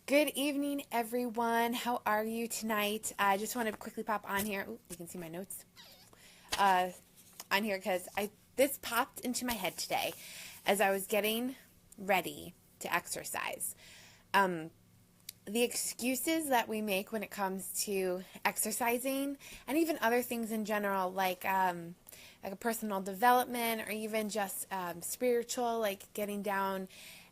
Good evening, everyone. How are you tonight? I just want to quickly pop on here. Ooh, you can see my notes uh, on here because this popped into my head today as I was getting ready to exercise. The excuses that we make when it comes to exercising and even other things in general, like a personal development or even just spiritual, like getting down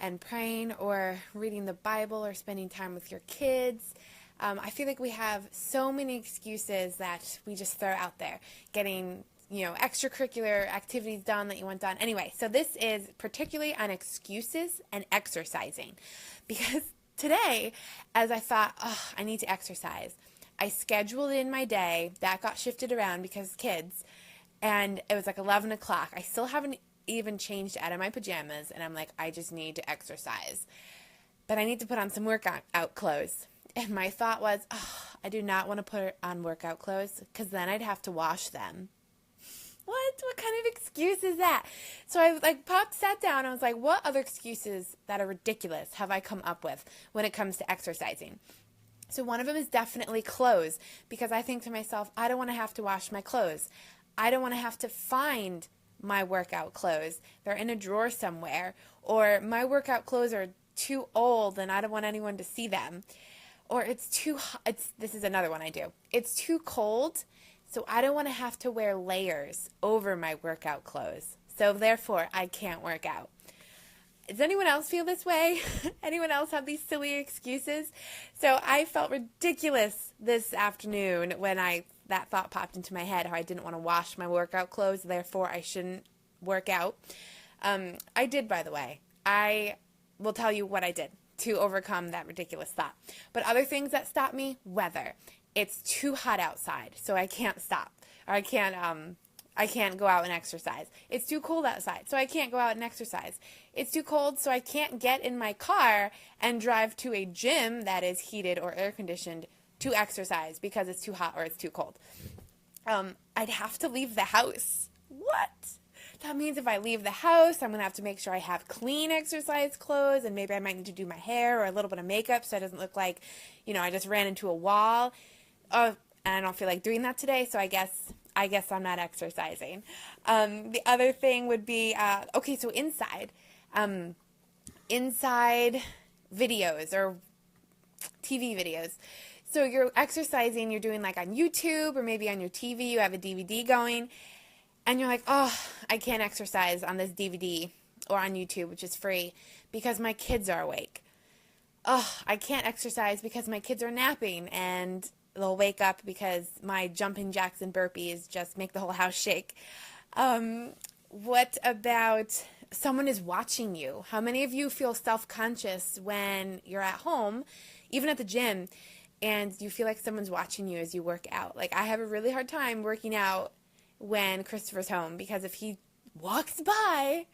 and praying or reading the Bible or spending time with your kids. I feel like we have so many excuses that we just throw out there, getting extracurricular activities done that you want done. Anyway, so this is particularly on excuses and exercising, because today, as I thought, I need to exercise, I scheduled in my day. That got shifted around because kids, and it was like 11 o'clock. I still haven't even changed out of my pajamas, and I'm like, I just need to exercise. But I need to put on some workout clothes. And my thought was, I do not want to put on workout clothes because then I'd have to wash them. What kind of excuse is that? So I sat down, and I was like, what other excuses that are ridiculous have I come up with when it comes to exercising? So one of them is definitely clothes, because I think to myself, I don't want to have to wash my clothes. I don't want to have to find my workout clothes. They're in a drawer somewhere, or my workout clothes are too old and I don't want anyone to see them. Or it's too hot. This is another one I do. It's too cold, so I don't want to have to wear layers over my workout clothes. So therefore, I can't work out. Does anyone else feel this way? Anyone else have these silly excuses? So I felt ridiculous this afternoon when that thought popped into my head, how I didn't want to wash my workout clothes, therefore I shouldn't work out. I did, by the way. I will tell you what I did to overcome that ridiculous thought. But other things that stop me, weather. It's too hot outside, so I can't stop. Or I can't go out and exercise. It's too cold outside, so I can't go out and exercise. It's too cold, so I can't get in my car and drive to a gym that is heated or air conditioned to exercise because it's too hot or it's too cold. I'd have to leave the house. What? That means if I leave the house, I'm going to have to make sure I have clean exercise clothes, and maybe I might need to do my hair or a little bit of makeup so it doesn't look like, I just ran into a wall. And I don't feel like doing that today, so I guess I'm not exercising. The other thing would be, so inside videos or TV videos. So you're exercising, you're doing like on YouTube or maybe on your TV, you have a DVD going, and you're like, I can't exercise on this DVD or on YouTube, which is free, because my kids are awake. I can't exercise because my kids are napping, and they'll wake up because my jumping jacks and burpees just make the whole house shake. What about someone is watching you? How many of you feel self-conscious when you're at home, even at the gym, and you feel like someone's watching you as you work out? Like, I have a really hard time working out when Christopher's home, because if he walks by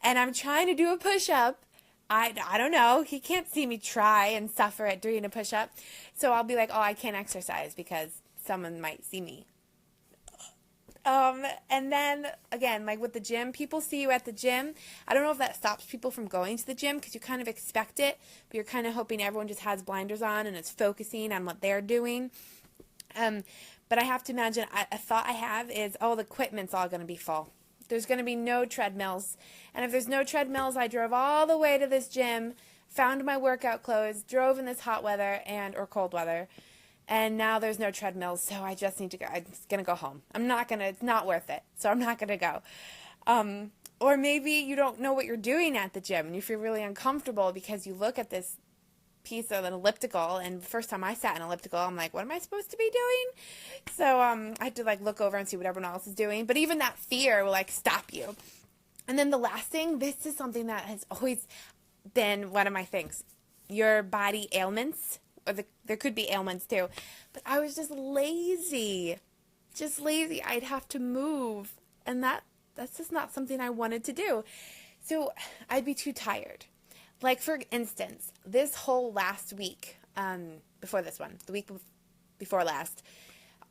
and I'm trying to do a push-up, I don't know, he can't see me try and suffer at doing a push-up. So I'll be like, I can't exercise because someone might see me. And then, again, like with the gym, people see you at the gym. I don't know if that stops people from going to the gym because you kind of expect it, but you're kind of hoping everyone just has blinders on and is focusing on what they're doing. But I have to imagine, a thought I have is, the equipment's all going to be full. There's going to be no treadmills. And if there's no treadmills, I drove all the way to this gym, found my workout clothes, drove in this hot weather or cold weather, and now there's no treadmills, so I just need to go. I'm just going to go home. It's not worth it, so I'm not going to go. Or maybe you don't know what you're doing at the gym, and you feel really uncomfortable because you look at this piece of an elliptical, and the first time I sat in an elliptical, I'm like, what am I supposed to be doing? So I had to look over and see what everyone else is doing, but even that fear will stop you. And then the last thing, this is something that has always been one of my things, your body ailments, or there could be ailments too, but I was just lazy. I'd have to move, and that's just not something I wanted to do. So I'd be too tired. Like, for instance, this whole last week, before this one, the week before last,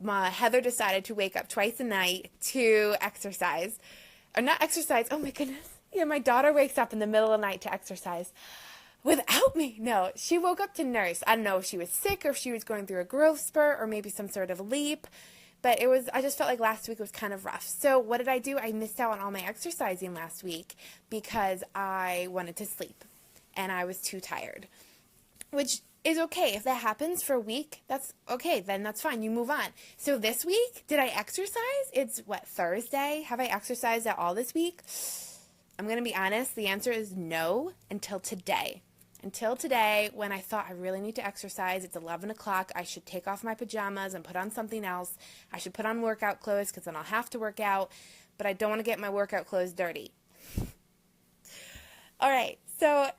Heather decided to wake up twice a night to exercise. Or not exercise, oh my goodness. Yeah, my daughter wakes up in the middle of the night to exercise. without me. No, she woke up to nurse. I don't know if she was sick or if she was going through a growth spurt or maybe some sort of leap. But I just felt like last week was kind of rough. So what did I do? I missed out on all my exercising last week because I wanted to sleep and I was too tired, which is okay. If that happens for a week, that's okay. Then that's fine. You move on. So this week, did I exercise? It's Thursday? Have I exercised at all this week? I'm going to be honest. The answer is no until today. Until today, when I thought I really need to exercise, it's 11 o'clock, I should take off my pajamas and put on something else. I should put on workout clothes because then I'll have to work out, but I don't want to get my workout clothes dirty. All right, so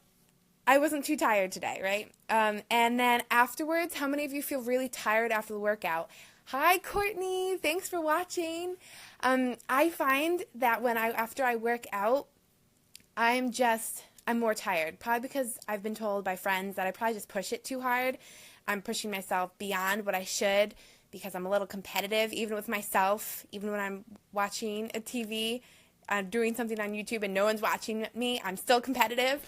I wasn't too tired today, right? And then afterwards, how many of you feel really tired after the workout? Hi, Courtney. Thanks for watching. I find that after I work out, I'm more tired, probably because I've been told by friends that I probably just push it too hard. I'm pushing myself beyond what I should because I'm a little competitive, even with myself, even when I'm watching a TV, doing something on YouTube and no one's watching me, I'm still competitive.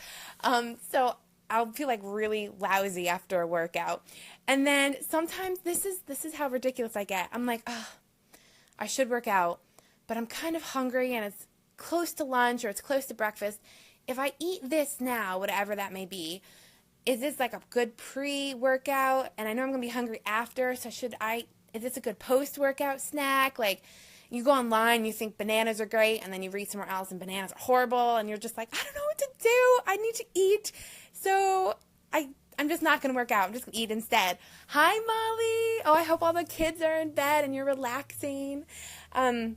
So I'll feel like really lousy after a workout. And then sometimes this is how ridiculous I get. I'm like, oh, I should work out, but I'm kind of hungry and it's close to lunch or it's close to breakfast. If I eat this now, whatever that may be, is this like a good pre-workout? And I know I'm going to be hungry after, so is this a good post-workout snack? Like, you go online, you think bananas are great, and then you read somewhere else and bananas are horrible, and you're just like, I don't know what to do. I need to eat. So I'm just not going to work out. I'm just going to eat instead. Hi, Molly. Oh, I hope all the kids are in bed and you're relaxing. Or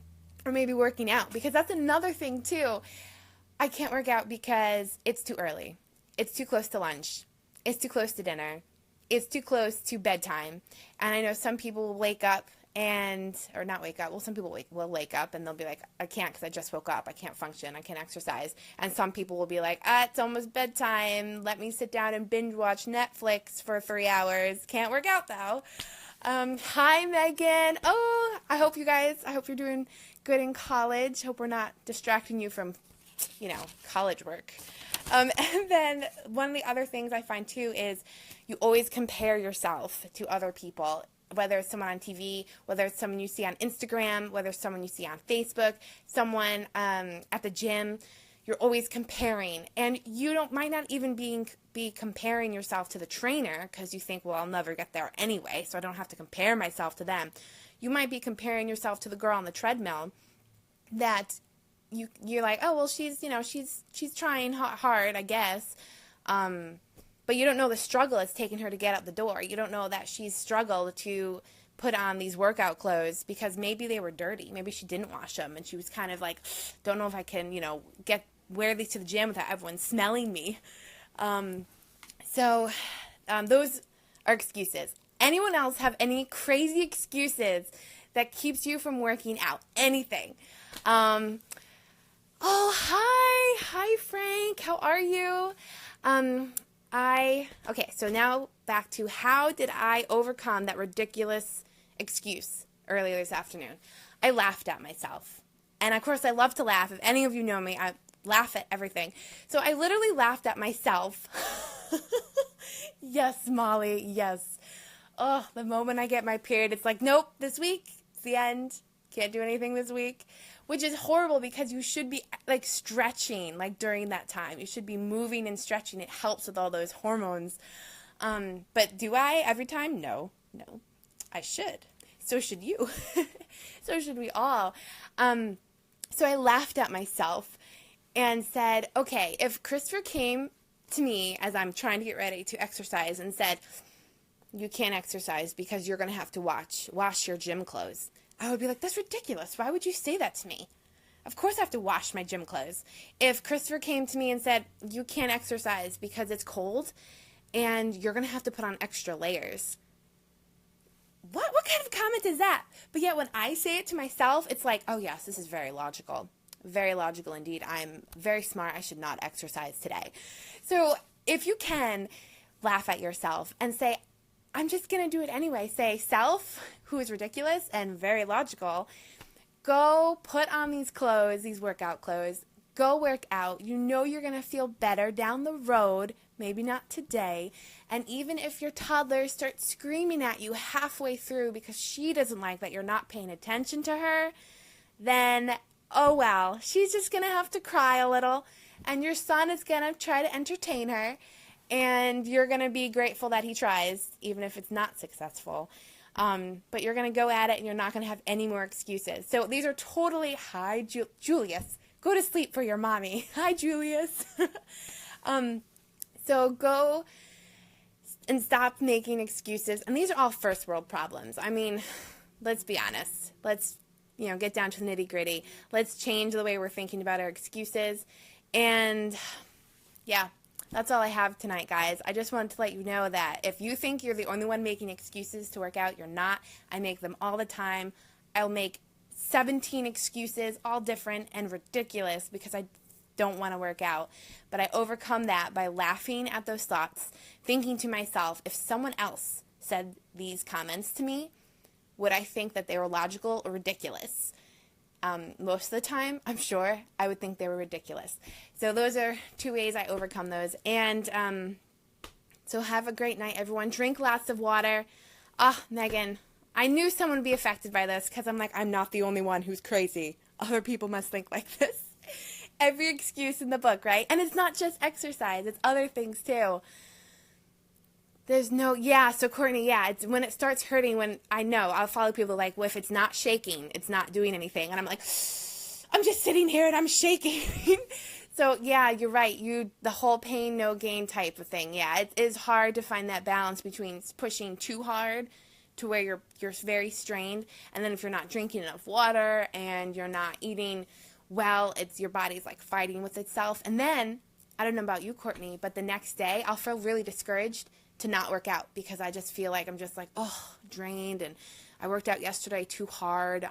maybe working out, because that's another thing, too. I can't work out because it's too early. It's too close to lunch. It's too close to dinner. It's too close to bedtime. And I know some people will wake up or not wake up. Well, some people will wake up and they'll be like, I can't because I just woke up. I can't function. I can't exercise. And some people will be like, it's almost bedtime. Let me sit down and binge watch Netflix for 3 hours. Can't work out though. Hi, Megan. Oh, I hope you're doing good in college. Hope we're not distracting you from college work. And then one of the other things I find too is you always compare yourself to other people, whether it's someone on TV, whether it's someone you see on Instagram, whether it's someone you see on Facebook, someone at the gym. You're always comparing, and might not even be comparing yourself to the trainer because you think, well, I'll never get there anyway, so I don't have to compare myself to them. You might be comparing yourself to the girl on the treadmill that you're like, oh, well, she's trying hard, I guess. But you don't know the struggle it's taken her to get out the door. You don't know that she's struggled to put on these workout clothes because maybe they were dirty. Maybe she didn't wash them and she was kind of like, don't know if I can, wear these to the gym without everyone smelling me. So those are excuses. Anyone else have any crazy excuses that keeps you from working out? Anything? Oh, hi Frank, how are you? Okay, so now back to how did I overcome that ridiculous excuse earlier this afternoon? I laughed at myself. And of course I love to laugh. If any of you know me, I laugh at everything. So I literally laughed at myself. Yes, Molly, yes. Oh, the moment I get my period, it's like, nope, this week, it's the end. Can't do anything this week. Which is horrible because you should be like stretching like during that time. You should be moving and stretching. It helps with all those hormones. But do I every time? No. I should. So should you. So should we all. So I laughed at myself and said, okay, if Christopher came to me as I'm trying to get ready to exercise and said, you can't exercise because you're going to have to wash your gym clothes, I would be like, that's ridiculous. Why would you say that to me? Of course I have to wash my gym clothes. If Christopher came to me and said, you can't exercise because it's cold and you're going to have to put on extra layers, what kind of comment is that? But yet when I say it to myself, it's like, oh yes, this is very logical. Very logical indeed. I'm very smart. I should not exercise today. So if you can laugh at yourself and say, I'm just going to do it anyway. Say, self, who is ridiculous and very logical, go put on these clothes, these workout clothes. Go work out. You know you're going to feel better down the road, maybe not today. And even if your toddler starts screaming at you halfway through because she doesn't like that you're not paying attention to her, then, oh well, she's just going to have to cry a little. And your son is going to try to entertain her. And you're going to be grateful that he tries, even if it's not successful. But you're going to go at it and you're not going to have any more excuses. So these are totally, hi, Julius. Go to sleep for your mommy. Hi, Julius. So go and stop making excuses. And these are all first world problems. I mean, let's be honest. Let's, get down to the nitty gritty. Let's change the way we're thinking about our excuses. And yeah, that's all I have tonight, guys. I just wanted to let you know that if you think you're the only one making excuses to work out, you're not. I make them all the time. I'll make 17 excuses, all different and ridiculous because I don't want to work out. But I overcome that by laughing at those thoughts, thinking to myself, if someone else said these comments to me, would I think that they were logical or ridiculous? Most of the time, I'm sure I would think they were ridiculous. So those are 2 ways I overcome those. And so have a great night, everyone. Drink lots of water. Megan, I knew someone would be affected by this because I'm like, I'm not the only one who's crazy. Other people must think like this. Every excuse in the book, right? And it's not just exercise. It's other things, too. So Courtney, it's when it starts hurting, when I'll follow people like, well, if it's not shaking, it's not doing anything. And I'm like, I'm just sitting here and I'm shaking. So, yeah, you're right. The whole pain, no gain type of thing. Yeah, it is hard to find that balance between pushing too hard to where you're very strained, and then if you're not drinking enough water and you're not eating well, it's your body's like fighting with itself. And then, I don't know about you, Courtney, but the next day I'll feel really discouraged to not work out because I just feel like I'm just like, drained, and I worked out yesterday too hard.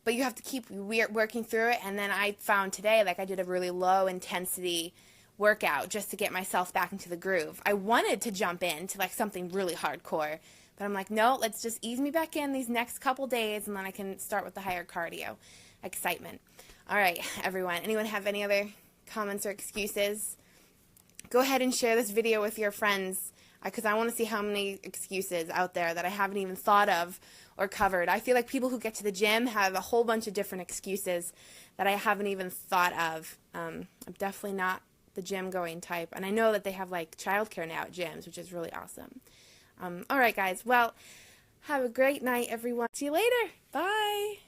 But you have to keep working through it. And then I found today, like I did a really low intensity workout just to get myself back into the groove. I wanted to jump into like something really hardcore, but I'm like, no, let's just ease me back in these next couple days, and then I can start with the higher cardio excitement. All right, everyone. Anyone have any other comments or excuses? Go ahead and share this video with your friends because I want to see how many excuses out there that I haven't even thought of or covered. I feel like people who get to the gym have a whole bunch of different excuses that I haven't even thought of. I'm definitely not the gym going type, and I know that they have like childcare now at gyms, which is really awesome. All right, guys. Well, have a great night, everyone. See you later. Bye.